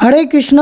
হরে কৃষ্ণ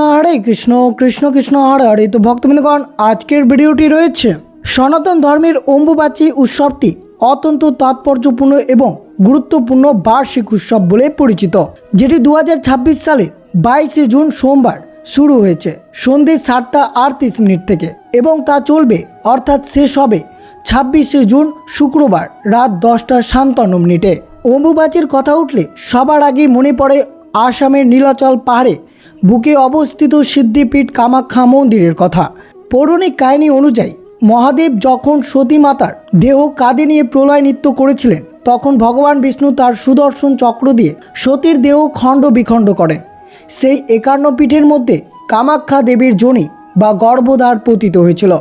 কৃষ্ণ কৃষ্ণ হরে হরে। তো ভক্তবৃন্দগণ, আজকের ভিডিওটি রয়েছে সনাতন ধর্মের অম্বুবাচী উৎসবটি অত্যন্ত তাৎপর্যপূর্ণ এবং গুরুত্বপূর্ণ বার্ষিক উৎসব বলে পরিচিত, যেটি 2026 সালের 22শে জুন সোমবার শুরু হয়েছে সন্ধ্যে 7:38 থেকে এবং তা চলবে অর্থাৎ শেষ হবে 26শে জুন শুক্রবার রাত 10:57। অম্বুবাচীর কথা উঠলে সবার আগে মনে পড়ে আসামের নীলাচল পাহাড়ে বুকে অবস্থিত সিদ্ধিপীঠ কামাখ্যা মন্দিরের কথা। পৌরাণিক কাহিনী অনুযায়ী মহাদেব যখন সতী মাতার দেহ কাঁধে নিয়ে প্রলয় নৃত্য করেছিলেন, তখন ভগবান বিষ্ণু তার সুদর্শন চক্র দিয়ে সতীর দেহ খণ্ড বিখণ্ড করেন। সেই 51 পীঠের মধ্যে কামাখ্যা দেবীর যোনি বা গর্ভদ্বার পতিত হয়েছিল।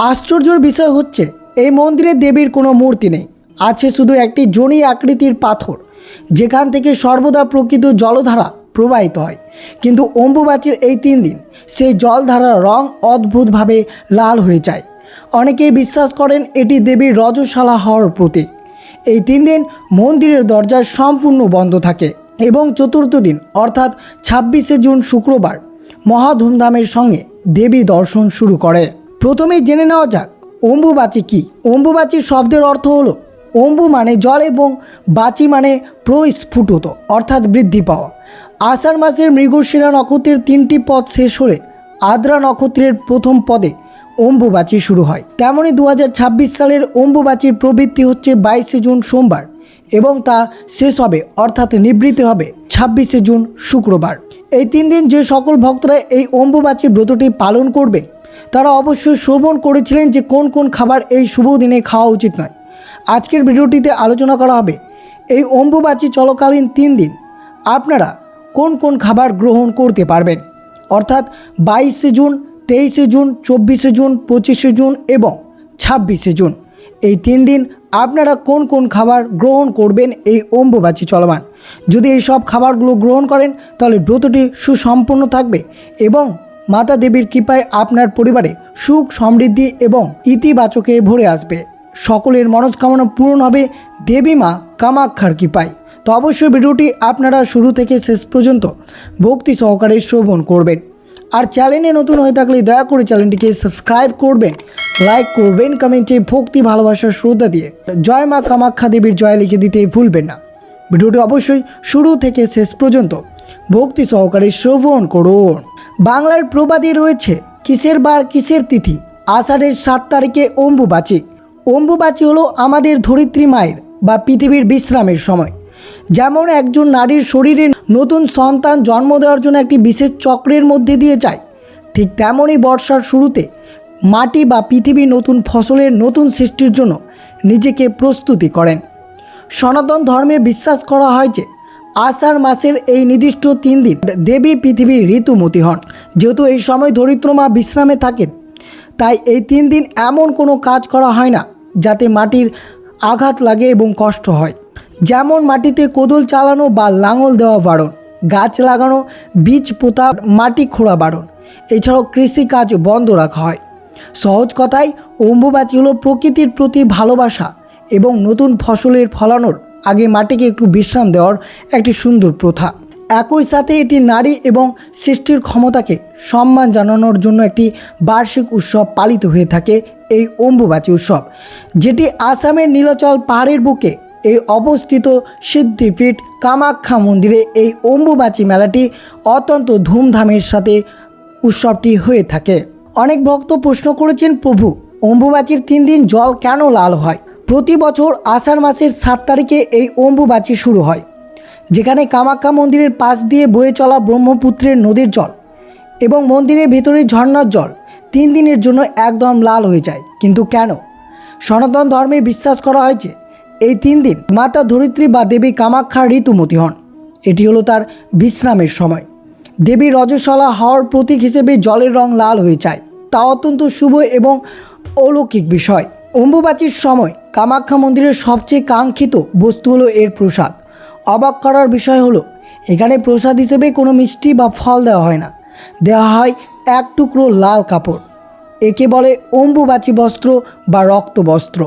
আশ্চর্যের বিষয় হচ্ছে, এই মন্দিরে দেবীর কোনো মূর্তি নেই, আছে শুধু একটি যোনি আকৃতির পাথর, যেখান থেকে সর্বদা প্রকৃত জলধারা প্রবাহিত হয়। কিন্তু অম্বুবাচীর এই 3 দিন সেই জলধারার রং অদ্ভুতভাবে লাল হয়ে যায়। অনেকেই বিশ্বাস করেন এটি দেবীর রজস্বালা হওয়ার প্রতীক। এই 3 দিন মন্দিরের দরজা সম্পূর্ণ বন্ধ থাকে এবং চতুর্থ দিন অর্থাৎ 26শে জুন শুক্রবার মহা ধুমধামের সঙ্গে দেবী দর্শন শুরু করে। প্রথমেই জেনে নেওয়া যাক অম্বুবাচী কী। অম্বুবাচী শব্দের অর্থ হলো অম্বু মানে জল এবং বাচী মানে প্রস্ফুটিত অর্থাৎ বৃদ্ধি পাওয়া। আষাঢ় মাসের মৃগশিরা নক্ষত্রের 3টি পদ শেষ হলে আদ্রা নক্ষত্রের প্রথম পদে অম্বুবাচী শুরু হয়। তেমনি 2026 সালের অম্বুবাচীর প্রবৃত্তি হচ্ছে 22শে জুন সোমবার এবং তা শেষ হবে অর্থাৎ নিবৃত্তি হবে 26শে জুন শুক্রবার। এই 3 দিন যে সকল ভক্তরা এই অম্বুবাচী ব্রতটি পালন করবেন, তারা অবশ্যই শ্রবণ করেছিলেন যে কোন কোন খাবার এই শুভ দিনে খাওয়া উচিত নয়। আজকের ভিডিওটিতে আলোচনা করা হবে এই অম্বুবাচী চলাকালীন 3 দিন আপনারা কোন কোন খাবার গ্রহণ করতে পারবেন, অর্থাৎ 22শে জুন, 23শে জুন, 24শে জুন, 25শে জুন এবং 26শে জুন। এই 3 দিন আপনারা কোন কোন খাবার গ্রহণ করবেন এই অম্বুবাচী চলমান। যদি এই সব খাবারগুলো গ্রহণ করেন তাহলে ব্রতটি সুসম্পন্ন থাকবে এবং মাতা দেবীর কৃপায় আপনার পরিবারে সুখ সমৃদ্ধি এবং ইতিবাচকে ভরে আসবে। সকলের মনস্কামনা পূরণ হবে দেবী মা কামাখ্যার কৃপায়। তো অবশ্যই ভিডিওটি আপনারা শুরু থেকে শেষ পর্যন্ত ভক্তি সহকারে শ্রবণ করবেন। আর চ্যানেলে নতুন হয়ে থাকলে দয়া করে চ্যানেলটিকে সাবস্ক্রাইব করবেন, লাইক করবেন, কমেন্টে ভক্তি ভালোবাসার শ্রদ্ধা দিয়ে জয় মা কামাখ্যা দেবীর জয় লিখে দিতে ভুলবেন না। ভিডিওটি অবশ্যই শুরু থেকে শেষ পর্যন্ত ভক্তি সহকারে শ্রবণ করুন। বাংলার প্রবাদে রয়েছে, কিসের বার কিসের তিথি, আষাঢ়ের 7 তারিখে অম্বুবাচী। অম্বুবাচী হলো আমাদের ধরিত্রী মায়ের বা পৃথিবীর বিশ্রামের সময়। যেমন একজন নারীর শরীরে নতুন সন্তান জন্ম দেওয়ার জন্য একটি বিশেষ চক্রের মধ্যে দিয়ে যায়, ঠিক তেমনই বর্ষার শুরুতে মাটি বা পৃথিবী নতুন ফসলের নতুন সৃষ্টির জন্য নিজেকে প্রস্তুতি করেন। সনাতন ধর্মে বিশ্বাস করা হয় যে আষাঢ় মাসের এই নির্দিষ্ট 3 দিন দেবী পৃথিবীর ঋতুমতী হন। যেহেতু এই সময় ধরিত্র মা বিশ্রামে থাকেন, তাই এই 3 দিন এমন কোনো কাজ করা হয় না যাতে মাটির আঘাত লাগে এবং কষ্ট হয়। যেমন মাটিতে কোদল চালানো বা লাঙল দেওয়া বারণ, গাছ লাগানো, বীজ পোতা, মাটি খোঁড়া বারণ। এছাড়াও কৃষিকাজ বন্ধ রাখা হয়। সহজ কথায় অম্বুবাচী হলো প্রকৃতির প্রতি ভালোবাসা এবং নতুন ফসলের ফলানোর আগে মাটিকে একটু বিশ্রাম দেওয়ার একটি সুন্দর প্রথা। একই সাথে এটি নারী এবং সৃষ্টির ক্ষমতাকে সম্মান জানানোর জন্য একটি বার্ষিক উৎসব পালিত হয়ে থাকে এই অম্বুবাচী উৎসব, যেটি আসামের নীলাচল পাহাড়ের বুকে এই অবস্থিত সিদ্ধিপীঠ কামাখ্যা মন্দিরে এই অম্বুবাচী মেলাটি অত্যন্ত ধুমধামের সাথে উৎসবটি হয়ে থাকে। অনেক ভক্ত প্রশ্ন করেছেন, প্রভু অম্বুবাচীর 3 দিন জল কেন লাল হয়? প্রতি বছর আষাঢ় মাসের 7 তারিখে এই অম্বুবাচী শুরু হয়, যেখানে কামাখ্যা মন্দিরের পাশ দিয়ে বয়ে চলা ব্রহ্মপুত্রের নদীর জল এবং মন্দিরের ভেতরে ঝর্ণার জল 3 দিনের জন্য একদম লাল হয়ে যায়। কিন্তু কেন? সনাতন ধর্মে বিশ্বাস করা হয় যে এই 3 দিন মাতা ধরিত্রী বা দেবী কামাখ্যা ঋতুমতী হন। এটি হলো তার বিশ্রামের সময়। দেবীর রজস্বালা হওয়ার প্রতীক হিসেবে জলের রং লাল হয়ে যায়, তা অত্যন্ত শুভ এবং অলৌকিক বিষয়। অম্বুবাচীর সময় কামাখ্যা মন্দিরের সবচেয়ে কাঙ্ক্ষিত বস্তু হলো এর প্রসাদ। অবাক করার বিষয় হলো, এখানে প্রসাদ হিসেবে কোনো মিষ্টি বা ফল দেওয়া হয় না, দেওয়া হয় এক টুকরো লাল কাপড়। একে বলে অম্বুবাচী বস্ত্র বা রক্ত বস্ত্র।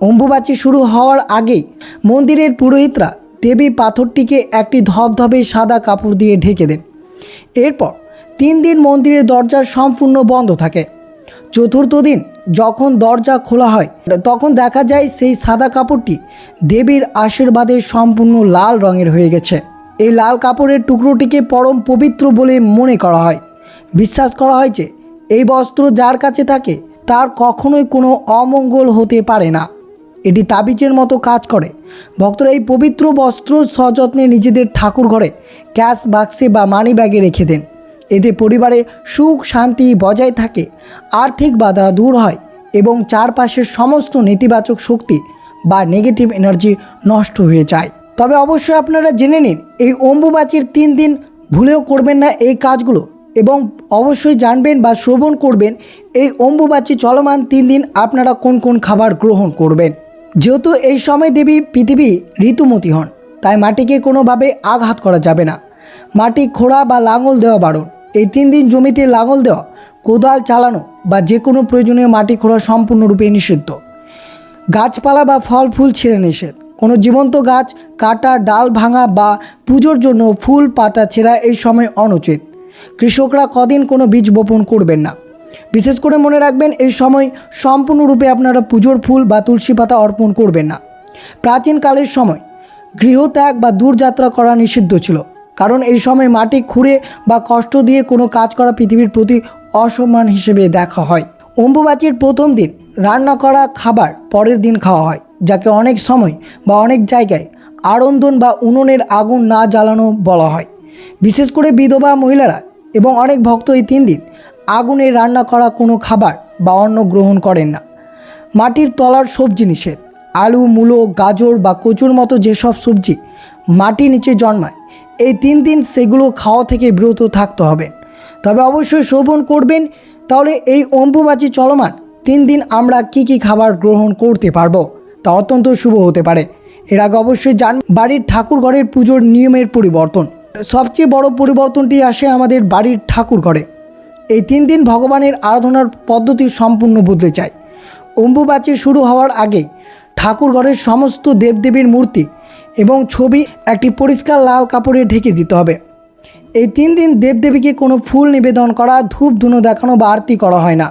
অম্বুবাচী শুরু হওয়ার আগেই মন্দিরের পুরোহিতরা দেবী পাথরটিকে একটি ধবধবে সাদা কাপড় দিয়ে ঢেকে দেন। এরপর 3 দিন মন্দিরের দরজা সম্পূর্ণ বন্ধ থাকে। চতুর্থ দিন যখন দরজা খোলা হয় তখন দেখা যায় সেই সাদা কাপড়টি দেবীর আশীর্বাদে সম্পূর্ণ লাল রঙের হয়ে গেছে। এই লাল কাপড়ের টুকরোটিকে পরম পবিত্র বলে মনে করা হয়। বিশ্বাস করা হয় যে এই বস্ত্র যার কাছে থাকে তার কখনোই কোনো অমঙ্গল হতে পারে না। এটি তাবিজের মতো কাজ করে। ভক্তরা এই পবিত্র বস্ত্র সযত্নে নিজেদের ঠাকুর ঘরে ক্যাশ বাক্সে বা মানি ব্যাগে রেখে দেন। এতে পরিবারে সুখ শান্তি বজায় থাকে, আর্থিক বাধা দূর হয় এবং চারপাশের সমস্ত নেতিবাচক শক্তি বা নেগেটিভ এনার্জি নষ্ট হয়ে যায়। তবে অবশ্যই আপনারা জেনে নিন এই অম্বুবাচীর 3 দিন ভুলেও করবেন না এই কাজগুলো, এবং অবশ্যই জানবেন বা শ্রবণ করবেন এই অম্বুবাচী চলমান 3 দিন আপনারা কোন কোন খাবার গ্রহণ করবেন। যেহেতু এই সময় দেবী পৃথিবী ঋতুমতী হন, তাই মাটিকে কোনোভাবে আঘাত করা যাবে না। মাটি খোঁড়া বা লাঙল দেওয়া বারণ। এই 3 দিন জমিতে লাঙল দেওয়া, কোদাল চালানো বা যে কোনো প্রয়োজনীয় মাটি খোঁড়া সম্পূর্ণরূপে নিষিদ্ধ। গাছপালা বা ফল ফুল ছিঁড়ে নিষেধ। কোনো জীবন্ত গাছ কাটা, ডাল ভাঙা বা পুজোর জন্য ফুল পাতা ছেঁড়া এই সময় অনুচিত। কৃষকরা কদিন কোনো বীজ বপন করবেন না। বিশেষ করে মনে রাখবেন এই সময় সম্পূর্ণরূপে আপনারা পুজোর ফুল বা তুলসী পাতা অর্পণ করবেন না। প্রাচীনকালের সময় গৃহত্যাগ বা দূরযাত্রা করা নিষিদ্ধ ছিল, কারণ এই সময় মাটি খুঁড়ে বা কষ্ট দিয়ে কোনো কাজ করা পৃথিবীর প্রতি অসম্মান হিসেবে দেখা হয়। অম্বুবাচীর প্রথম দিন রান্না করা খাবার পরের দিন খাওয়া হয়, যাকে অনেক সময় বা অনেক জায়গায় আরন্ধন বা উনুনের আগুন না জ্বালানো বলা হয়। বিশেষ করে বিধবা মহিলারা এবং অনেক ভক্ত এই 3 দিন আগুনে রান্না করা কোনো খাবার বা অন্ন গ্রহণ করেন না। মাটির তলার সবজি নিষেধ। আলু, মূলো, গাজর বা কচুর মতো যেসব সবজি মাটির নিচে জন্মায় এই 3 দিন সেগুলো খাওয়া থেকে বিরত থাকতে হবে। তবে অবশ্যই শ্রবণ করবেন, তাহলে এই অম্বুবাচী চলমান 3 দিন আমরা কি কি খাবার গ্রহণ করতে পারবো তা অত্যন্ত শুভ হতে পারে। এর আগে অবশ্যই বাড়ির ঠাকুর ঘরের পুজোর নিয়মের পরিবর্তন। সবচেয়ে বড় পরিবর্তনটি আসে আমাদের বাড়ির ঠাকুর ঘরে। এই 3 দিন ভগবানের আরাধনার পদ্ধতি সম্পূর্ণ বদলে যায়। অম্বুবাচী শুরু হওয়ার আগে ঠাকুর ঘরের সমস্ত দেবদেবীর মূর্তি এবং ছবি একটি পরিষ্কার লাল কাপড়ে ঢেকে দিতে হবে। এই 3 দিন দেবদেবীকে কোনো ফুল নিবেদন করা, ধূপ ধুনো দেখানো বা আরতি করা হয় না।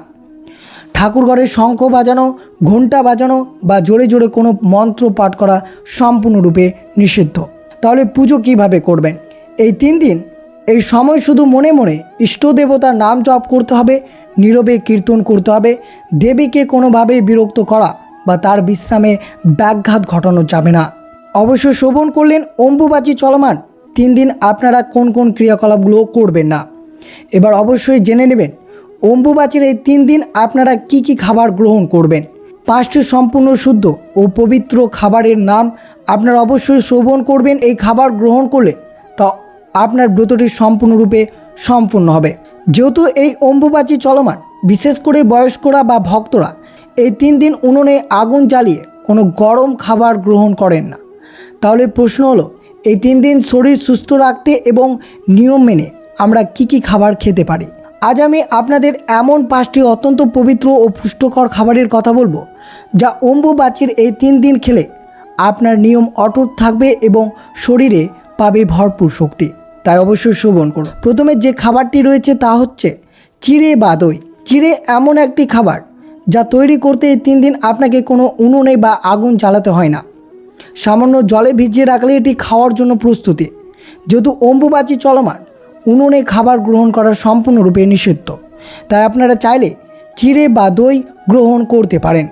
ঠাকুর ঘরে শঙ্খ বাজানো, ঘণ্টা বাজানো বা জোরে জোরে কোনো মন্ত্র পাঠ করা সম্পূর্ণরূপে নিষিদ্ধ। তাহলে পুজো কিভাবে করবেন? এই 3 দিন এই সময় শুধু মনে মনে ইষ্ট দেবতার নাম জপ করতে হবে, নীরবে কীর্তন করতে হবে। দেবীকে কোনোভাবেই বিরক্ত করা বা তার বিশ্রামে ব্যাঘাত ঘটানো যাবে না। অবশ্যই শ্রবণ করলেন অম্বুবাচী চলমান 3 দিন আপনারা কোন কোন ক্রিয়াকলাপগুলো করবেন না। এবার অবশ্যই জেনে নেবেন অম্বুবাচীর এই 3 দিন আপনারা কি কি খাবার গ্রহণ করবেন। 5টি সম্পূর্ণ শুদ্ধ ও পবিত্র খাবারের নাম আপনারা অবশ্যই শ্রবণ করবেন। এই খাবার গ্রহণ করলে তা আপনার ব্রতটি সম্পূর্ণরূপে সম্পূর্ণ হবে। যেহেতু এই অম্বুবাচী চলমান, বিশেষ করে বয়স্করা বা ভক্তরা এই 3 দিন উনুনে আগুন জ্বালিয়ে কোনো গরম খাবার গ্রহণ করেন না। তাহলে প্রশ্ন হলো, এই 3 দিন শরীর সুস্থ রাখতে এবং নিয়ম মেনে আমরা কি কি খাবার খেতে পারি। আজ আমি আপনাদের এমন 5টি অত্যন্ত পবিত্র ও পুষ্টিকর খাবারের কথা বলবো, যা অম্বুবাচীর এই 3 দিন খেলে আপনার নিয়ম অটুট থাকবে এবং শরীরে পাবে ভরপুর শক্তি। তাই অবশ্যই শ্রবণ করুন। প্রথমে যে খাবারটি রয়েছে তা হচ্ছে চিড়ে বা দই। চিড়ে এমন একটি খাবার যা তৈরি করতে এই 3 দিন আপনাকে কোনো উনুনে বা আগুন জ্বালাতে হয় না। সামান্য জলে ভিজিয়ে রাখলে এটি খাওয়ার জন্য প্রস্তুতি। যেহেতু অম্বুবাচী চলমান, উনুনে খাবার গ্রহণ করা সম্পূর্ণরূপে নিষিদ্ধ, তাই আপনারা চাইলে চিড়ে বা দই গ্রহণ করতে পারেন।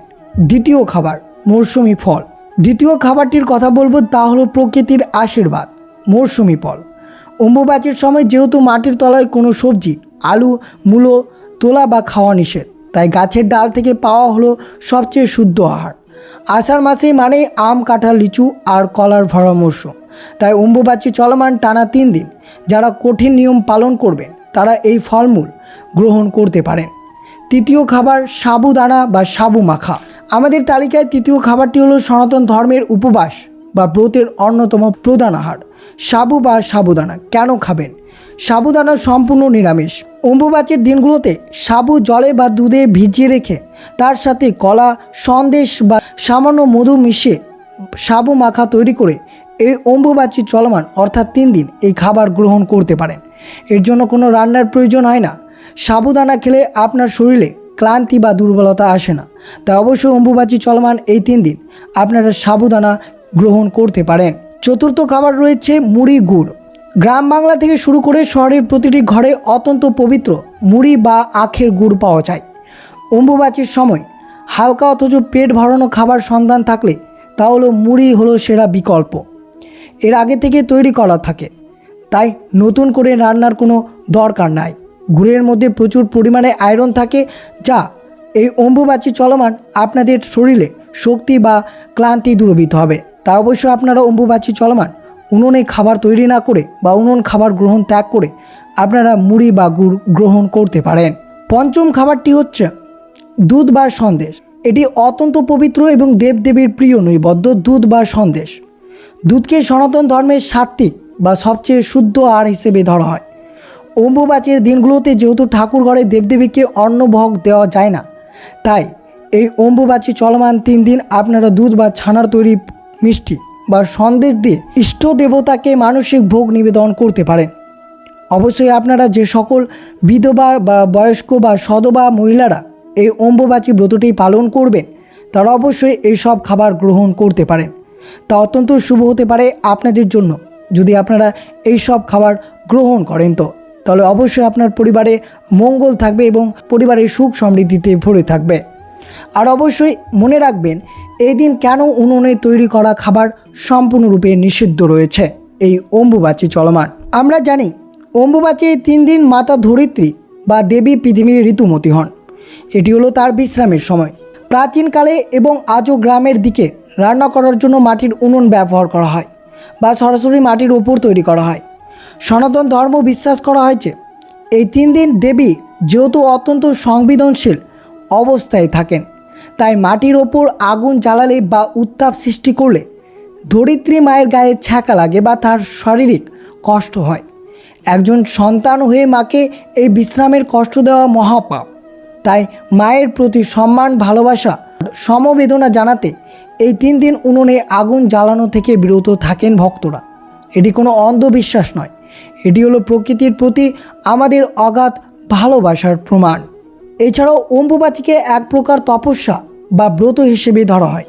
দ্বিতীয় খাবার মৌসুমি ফল। দ্বিতীয় খাবারটির কথা বলবো তা হলো প্রকৃতির আশীর্বাদ, মৌসুমি ফল। অম্বুবাচীর সময় যেহেতু মাটির তলায় কোনো সবজি, আলু, মূলো তোলা বা খাওয়া নিষেধ, তাই গাছের ডাল থেকে পাওয়া হলো সবচেয়ে শুদ্ধ আহার। আষাঢ় মাসেই মানে আম, কাঁঠাল, লিচু আর কলার ভরা মরশুম। তাই অম্বুবাচী চলমান টানা 3 দিন যারা কঠিন নিয়ম পালন করবেন তারা এই ফলমূল গ্রহণ করতে পারেন। তৃতীয় খাবার সাবুদানা বা সাবু মাখা। আমাদের তালিকায় তৃতীয় খাবারটি হলো সনাতন ধর্মের উপবাস বা ব্রতের অন্যতম প্রধান আহার, সাবু বা সাবুদানা। কেন খাবেন? সাবুদানা সম্পূর্ণ নিরামিষ। অম্বুবাচীর দিনগুলোতে সাবু জলে বা দুধে ভিজিয়ে রেখে তার সাথে কলা, সন্দেশ বা সামান্য মধু মিশিয়ে সাবু মাখা তৈরি করে এই অম্বুবাচী চলমান অর্থাৎ 3 দিন এই খাবার গ্রহণ করতে পারেন। এর জন্য কোনো রান্নার প্রয়োজন হয় না। সাবুদানা খেলে আপনার শরীরে ক্লান্তি বা দুর্বলতা আসে না। তাই অবশ্যই অম্বুবাচী চলমান এই 3 দিন আপনারা সাবুদানা গ্রহণ করতে পারেন। চতুর্থ খাবার রয়েছে মুড়ি গুড়। গ্রাম বাংলা থেকে শুরু করে শহরের প্রতিটি ঘরে অত্যন্ত পবিত্র মুড়ি বা আখের গুড় পাওয়া যায়। অম্বুবাচীর সময় হালকা অথচ পেট ভরানো খাবার সন্ধান থাকলে তা হলো মুড়ি হলো সেরা বিকল্প। এর আগে থেকে তৈরি করা থাকে, তাই নতুন করে রান্নার কোনো দরকার নাই। গুড়ের মধ্যে প্রচুর পরিমাণে আয়রন থাকে, যা এই অম্বুবাচী চলমান আপনাদের শরীরে শক্তি বা ক্লান্তি দূরীভূত হবে। তা অবশ্যই আপনারা অম্বুবাচী চলমান উনুনে খাবার তৈরি না করে বা উনুন খাবার গ্রহণ ত্যাগ করে আপনারা মুড়ি বা গুড় গ্রহণ করতে পারেন। পঞ্চম খাবারটি হচ্ছে দুধ বা সন্দেশ। এটি অত্যন্ত পবিত্র এবং দেবদেবীর প্রিয় নৈবেদ্য দুধ বা সন্দেশ। দুধকে সনাতন ধর্মের সাত্ত্বিক বা সবচেয়ে শুদ্ধ আহার হিসেবে ধরা হয়। অম্বুবাচীর দিনগুলোতে যেহেতু ঠাকুর ঘরে দেবদেবীকে অন্নভোগ দেওয়া যায় না, তাই এই অম্বুবাচী চলমান 3 দিন আপনারা দুধ বা ছানার তৈরি মিষ্টি বা সন্দেশ দিয়ে ইষ্ট দেবতাকে মানসিক ভোগ নিবেদন করতে পারেন। অবশ্যই আপনারা যে সকল বিধবা বা বয়স্ক বা সধবা মহিলারা এই অম্বুবাচী ব্রতটি পালন করবেন, তারা অবশ্যই এই সব খাবার গ্রহণ করতে পারেন। তা অত্যন্ত শুভ হতে পারে আপনাদের জন্য যদি আপনারা এই সব খাবার গ্রহণ করেন। তাহলে অবশ্যই আপনার পরিবারে মঙ্গল থাকবে এবং পরিবারের সুখ সমৃদ্ধিতে ভরে থাকবে। আর অবশ্যই মনে রাখবেন এই দিন কেন উনুনে তৈরি করা খাবার সম্পূর্ণরূপে নিষিদ্ধ রয়েছে এই অম্বুবাচী চলমান। আমরা জানি অম্বুবাচী এই 3 দিন মাতা ধরিত্রী বা দেবী পৃথিবীর ঋতুমতী হন। এটি হলো তার বিশ্রামের সময়। প্রাচীনকালে এবং আজও গ্রামের দিকে রান্না করার জন্য মাটির উনুন ব্যবহার করা হয় বা সরাসরি মাটির উপর তৈরি করা হয়। সনাতন ধর্ম বিশ্বাস করা হয়েছে এই 3 দিন দেবী যেহেতু অত্যন্ত সংবেদনশীল অবস্থায় থাকেন, তাই মাটির ওপর আগুন জ্বালালে বা উত্তাপ সৃষ্টি করলে ধরিত্রী মায়ের গায়ে ছ্যাঁকা লাগে বা তার শারীরিক কষ্ট হয়। একজন সন্তান হয়ে মাকে এই বিশ্রামের কষ্ট দেওয়া মহাপাপ। তাই মায়ের প্রতি সম্মান, ভালোবাসা, সমবেদনা জানাতে এই 3 দিন উনুনে আগুন জ্বালানো থেকে বিরত থাকেন ভক্তরা। এটি কোনো অন্ধবিশ্বাস নয়, এটি হলো প্রকৃতির প্রতি আমাদের অগাধ ভালোবাসার প্রমাণ। এছাড়াও অম্বুবাচীকে এক প্রকার তপস্যা বা ব্রত হিসেবে ধরা হয়।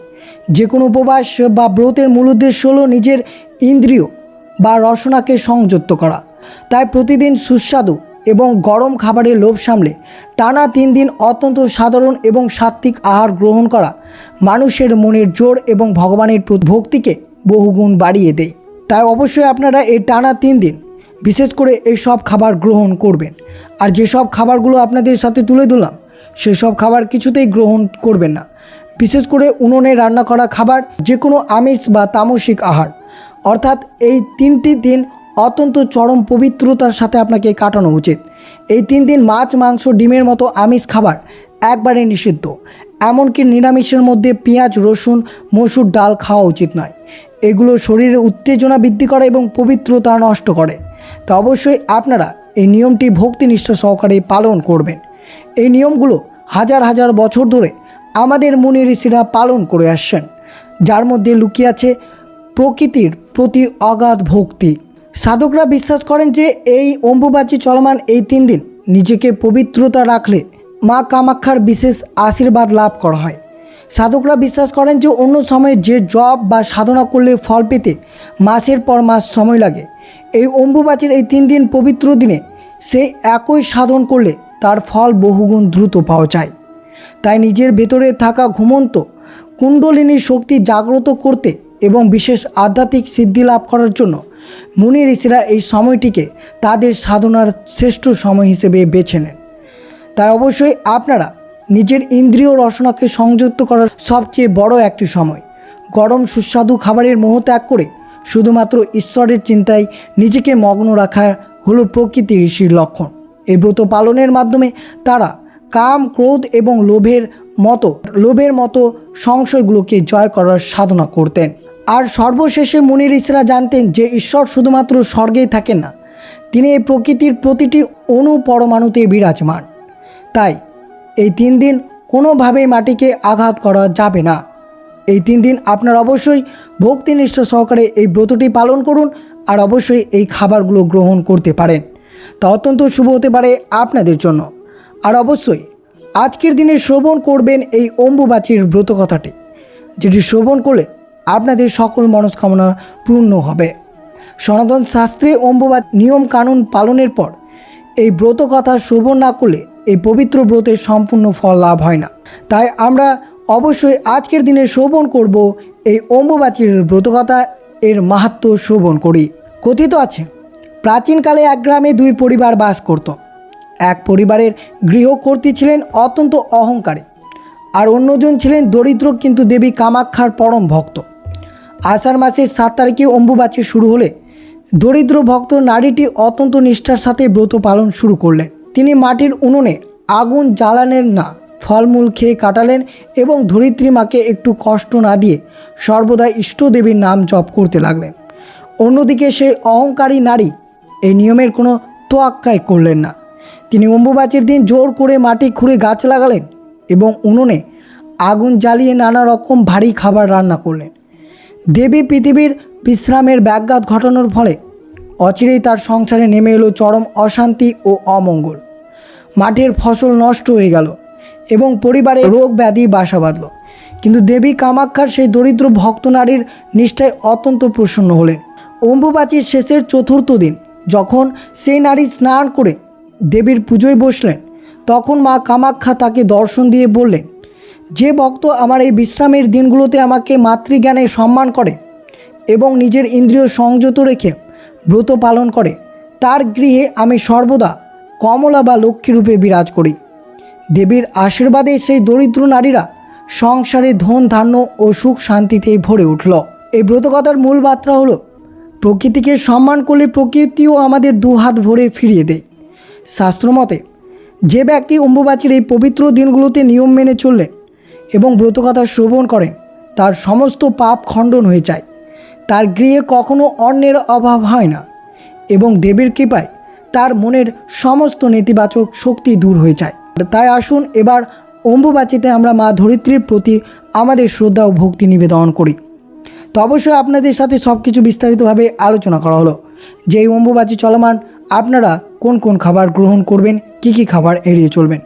যে কোনো উপবাস বা ব্রতের মূল উদ্দেশ্য হলো নিজের ইন্দ্রিয় বা রসনাকে সংযত করা। তাই প্রতিদিন সুস্বাদু এবং গরম খাবারের লোভ সামলে টানা 3 দিন অত্যন্ত সাধারণ এবং সাত্ত্বিক আহার গ্রহণ করা মানুষের মনের জোর এবং ভগবানের প্রতি ভক্তিকে বহুগুণ বাড়িয়ে দেয়। তাই অবশ্যই আপনারা এই টানা 3 দিন বিশেষ করে এই সব খাবার গ্রহণ করবেন। আর যেসব খাবারগুলো আপনাদের সাথে তুলে ধরলাম সেসব খাবার কিছুতেই গ্রহণ করবেন না। বিশেষ করে উনুনে রান্না করা খাবার, যে কোনো আমিষ বা তামসিক আহার, অর্থাৎ এই 3টি দিন অত্যন্ত চরম পবিত্রতার সাথে আপনাকে কাটানো উচিত। এই 3 দিন মাছ, মাংস, ডিমের মতো আমিষ খাবার একবারে নিষিদ্ধ। এমনকি নিরামিষের মধ্যে পেঁয়াজ, রসুন, মসুর ডাল খাওয়া উচিত নয়। এগুলো শরীরে উত্তেজনা বৃদ্ধি করে এবং পবিত্রতা নষ্ট করে। তো অবশ্যই আপনারা এই নিয়মটি ভক্তিনিষ্ঠা সহকারে পালন করবেন। এই নিয়মগুলো হাজার হাজার বছর ধরে আমাদের মুনি ঋষিরা পালন করে আসছেন, যার মধ্যে লুকিয়ে আছে প্রকৃতির প্রতি অগাধ ভক্তি। সাধকরা বিশ্বাস করেন যে এই অম্বুবাচী চলমান এই 3 দিন নিজেকে পবিত্রতা রাখলে মা কামাখ্যার বিশেষ আশীর্বাদ লাভ করা হয়। সাধকরা বিশ্বাস করেন যে অন্য সময়ে যে জপ বা সাধনা করলে ফল পেতে মাসের পর মাস সময় লাগে, এই অম্বুবাচীর এই 3 দিন পবিত্র দিনে সেই একই সাধন করলে তার ফল বহুগুণ দ্রুত পাওয়া যায়। তাই নিজের ভেতরে থাকা ঘুমন্ত কুণ্ডলিনী শক্তি জাগ্রত করতে এবং বিশেষ আধ্যাত্মিক সিদ্ধি লাভ করার জন্য মুনি ঋষিরা এই সময়টিকে তাদের সাধনার শ্রেষ্ঠ সময় হিসেবে বেছে নেন। তাই অবশ্যই আপনারা নিজের ইন্দ্রিয় রসনাকে সংযুক্ত করার সবচেয়ে বড় একটি সময়। গরম সুস্বাদু খাবারের মোহ ত্যাগ করে শুধুমাত্র ঈশ্বরের চিন্তায় নিজেকে মগ্ন রাখা হলো প্রকৃতি ঋষির লক্ষণ। এই ব্রত পালনের মাধ্যমে তারা কাম, ক্রোধ এবং লোভের মতো সংশয়গুলোকে জয় করার সাধনা করতেন। আর সর্বশেষে মুনি ঋষিরা জানতেন যে ঈশ্বর শুধুমাত্র স্বর্গেই থাকেন না, তিনি এই প্রকৃতির প্রতিটি অণু পরমাণুতে বিরাজমান। তাই এই 3 দিন কোনোভাবেই মাটিকে আঘাত করা যাবে না। এই 3 দিন আপনারা অবশ্যই ভক্তিনিষ্ঠ সহকারে এই ব্রতটি পালন করুন আর অবশ্যই এই খাবারগুলো গ্রহণ করতে পারেন। তা অত্যন্ত শুভ হতে পারে আপনাদের জন্য। আর অবশ্যই আজকের দিনে শ্রবণ করবেন এই অম্বুবাচীর ব্রত কথাটি, যেটি শ্রবণ করলে আপনাদের সকল মনস্কামনা পূর্ণ হবে। সনাতন শাস্ত্রে অম্বুবাচী নিয়ম কানুন পালনের পর এই ব্রত কথা শ্রবণ না করলে এই পবিত্র ব্রতের সম্পূর্ণ ফল লাভ হয় না। তাই আমরা অবশ্যই আজকের দিনে শ্রবণ করব এই অম্বুবাচীর ব্রতকথা, এর মাহাত্ম্য শ্রবণ করি। কথিত আছে, প্রাচীনকালে এক গ্রামে দুই পরিবার বাস করত। এক পরিবারের গৃহকর্ত্রী ছিলেন অত্যন্ত অহংকারী, আর অন্যজন ছিলেন দরিদ্র কিন্তু দেবী কামাক্ষার পরম ভক্ত। আষাঢ় মাসের 7 তারিখে অম্বুবাচী শুরু হলে দরিদ্র ভক্ত নারীটি অত্যন্ত নিষ্ঠার সাথে ব্রত পালন শুরু করলেন। তিনি মাটির উনুনে আগুন জ্বালালেন না, ফলমূল খেয়ে কাটালেন এবং ধরিত্রী মাকে একটু কষ্ট না দিয়ে সর্বদা ইষ্টদেবীর নাম জপ করতে লাগলেন। অন্যদিকে সেই অহংকারী নারী এই নিয়মের কোনো তোয়াক্কাই করলেন না। তিনি অম্বুবাচীর দিন জোর করে মাটি খুঁড়ে গাছ লাগালেন এবং উনুনে আগুন জ্বালিয়ে নানা রকম ভারী খাবার রান্না করলেন। দেবী পৃথিবীর বিশ্রামের ব্যাঘাত ঘটানোর ফলে অচিরেই তার সংসারে নেমে এলো চরম অশান্তি ও অমঙ্গল। মাঠের ফসল নষ্ট হয়ে গেল এবং পরিবারে রোগ ব্যাধি বাসা বাঁধল। কিন্তু দেবী কামাক্ষার সেই দরিদ্র ভক্ত নারীর নিষ্ঠায় অত্যন্ত প্রসন্ন হলেন। অম্বুবাচীর শেষের 4র্থ দিন যখন সেই নারী স্নান করে দেবীর পুজোয় বসলেন, তখন মা কামাক্ষা তাকে দর্শন দিয়ে বললেন, যে ভক্ত আমার এই বিশ্রামের দিনগুলোতে আমাকে মাতৃজ্ঞানে সম্মান করে এবং নিজের ইন্দ্রিয় সংযত রেখে ব্রত পালন করে, তার গৃহে আমি সর্বদা কমলা বা লক্ষ্মীরূপে বিরাজ করি। দেবীর আশীর্বাদে সেই দরিদ্র নারীরা সংসারে ধন ধান্য ও সুখ শান্তিতে ভরে উঠল। এই ব্রতকথার মূল বার্তা হলো, প্রকৃতিকে সম্মান করলে প্রকৃতিও আমাদের দুহাত ভরে ফিরিয়ে দেয়। শাস্ত্রমতে যে ব্যক্তি অম্বুবাচীর এই পবিত্র দিনগুলোতে নিয়ম মেনে চললেন এবং ব্রতকথা শ্রবণ করেন, তার সমস্ত পাপ খণ্ডন হয়ে যায়, তার গৃহে কখনো অন্নের অভাব হয় না এবং দেবীর কৃপায় তার মনের সমস্ত নেতিবাচক শক্তি দূর হয়ে যায়। তাই আসুন এবার অম্বুবাচীতে আমরা মা ধরিত্রীর প্রতি আমাদের শ্রদ্ধা ও ভক্তি নিবেদন করি। তো অবশ্যই আপনাদের সাথে সব কিছু বিস্তারিতভাবে আলোচনা করা হলো যে এই অম্বুবাচী চলমান আপনারা কোন কোন খাবার গ্রহণ করবেন, কি কি খাবার এড়িয়ে চলবেন।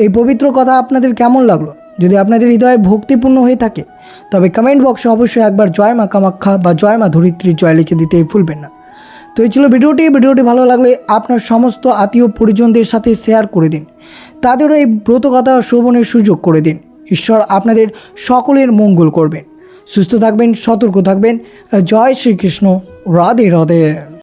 এই পবিত্র কথা আপনাদের কেমন লাগলো? যদি আপনাদের হৃদয়ে ভক্তিপূর্ণ হয়ে থাকে তবে কমেন্ট বক্সে অবশ্যই একবার জয় মা কামাক্ষা বা জয় মা ধরিত্রীর জয় লিখে দিতে ভুলবেন না। তো এই ছিল ভিডিওটি ভালো লাগলে আপনার সমস্ত আত্মীয় পরিজনদের সাথে শেয়ার করে দিন, তাদেরও এই ব্রতকথা শ্রবণের সুযোগ করে দিন। ঈশ্বর আপনাদের সকলের মঙ্গল করবেন। সুস্থ থাকবেন, সতর্ক থাকবেন। জয় শ্রীকৃষ্ণ। রাধে রাধে।